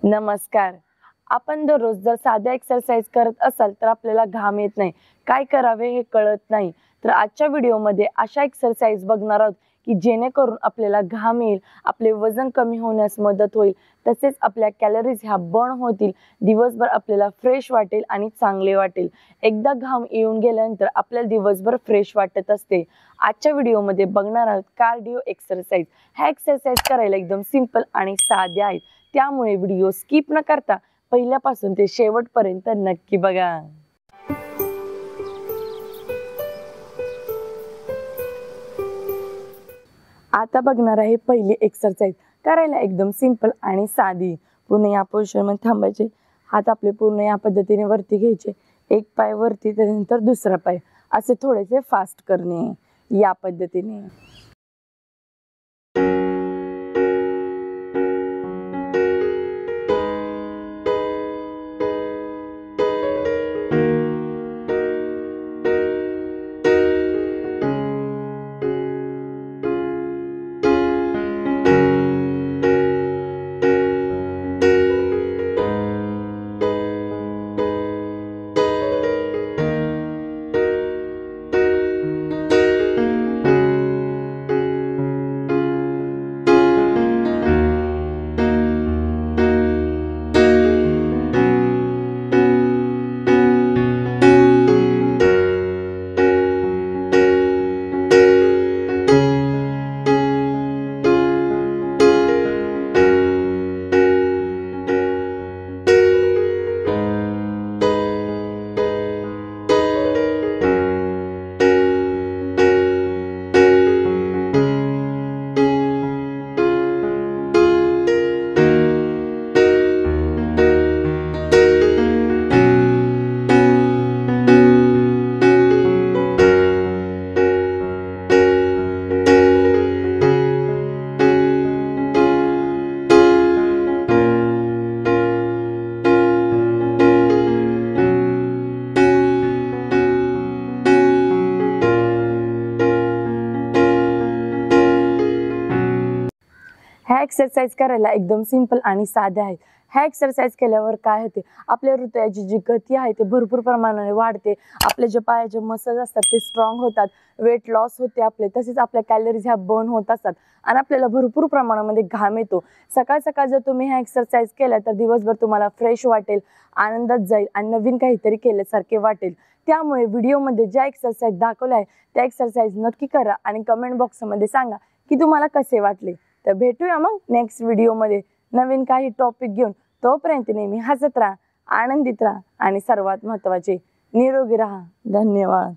नमस्कार. आपण दररोज जर साध्या एक्सरसाइज करत असाल तर आपल्याला घाम येत नाही, काय करावे हे कळत नाही. तर आजच्या व्हिडिओमध्ये अशा एक्सरसाइज बघणार आहोत की जेणेकरून आपल्याला घाम येईल, आपले वजन कमी होण्यास मदत होईल, तसेच आपल्या कॅलरीज ह्या बर्न होतील, दिवसभर आपल्याला फ्रेश वाटेल आणि चांगले वाटेल. एकदा घाम येऊन गेल्यानंतर आपल्याला दिवसभर फ्रेश वाटत असते. आजच्या व्हिडिओमध्ये बघणार आहोत कार्डिओ एक्सरसाइज. ह्या एक्सरसाइज करायला एकदम सिंपल आणि साध्या आहेत, त्यामुळे व्हिडिओ स्किप न करता पहिल्यापासून ते शेवटपर्यंत नक्की बघा. आता बघणार आहे पहिली एक्सरसाइज. करायला एकदम सिंपल आणि साधी. पूर्ण या पोझिशन मध्ये थांबायचे, हात आपले पूर्ण या पद्धतीने वरती घ्यायचे, एक पाय वरती त्यानंतर दुसरा पाय, असे थोडेसे फास्ट करणे या पद्धतीने. ह्या एक्सरसाइज करायला एकदम सिंपल आणि साध्या आहेत. ह्या एक्सरसाइज केल्यावर काय होते, आपल्या हृदयाची जी गती आहे ते भरपूर प्रमाणाने वाढते, आपले जे पायाचे मसल्स असतात ते स्ट्रॉंग होतात, वेट लॉस होते आपले, तसेच आपल्या कॅलरीज ह्या बर्न होत असतात आणि आपल्याला भरपूर प्रमाणामध्ये घाम येतो. सकाळ सकाळ जर तुम्ही ह्या एक्सरसाइज केल्या तर दिवसभर तुम्हाला फ्रेश वाटेल, आनंदात जाईल आणि नवीन काहीतरी केल्यासारखे वाटेल. त्यामुळे व्हिडिओमध्ये ज्या एक्सरसाइज दाखवल्या आहे त्या एक्सरसाइज नक्की करा आणि कमेंट बॉक्समध्ये सांगा की तुम्हाला कसे वाटले. तर भेटूया मग नेक्स्ट व्हिडिओमध्ये नवीन काही टॉपिक घेऊन. तोपर्यंत नेहमी हसत राहा, आनंदित राहा आणि सर्वात महत्त्वाचे निरोगी राहा. धन्यवाद.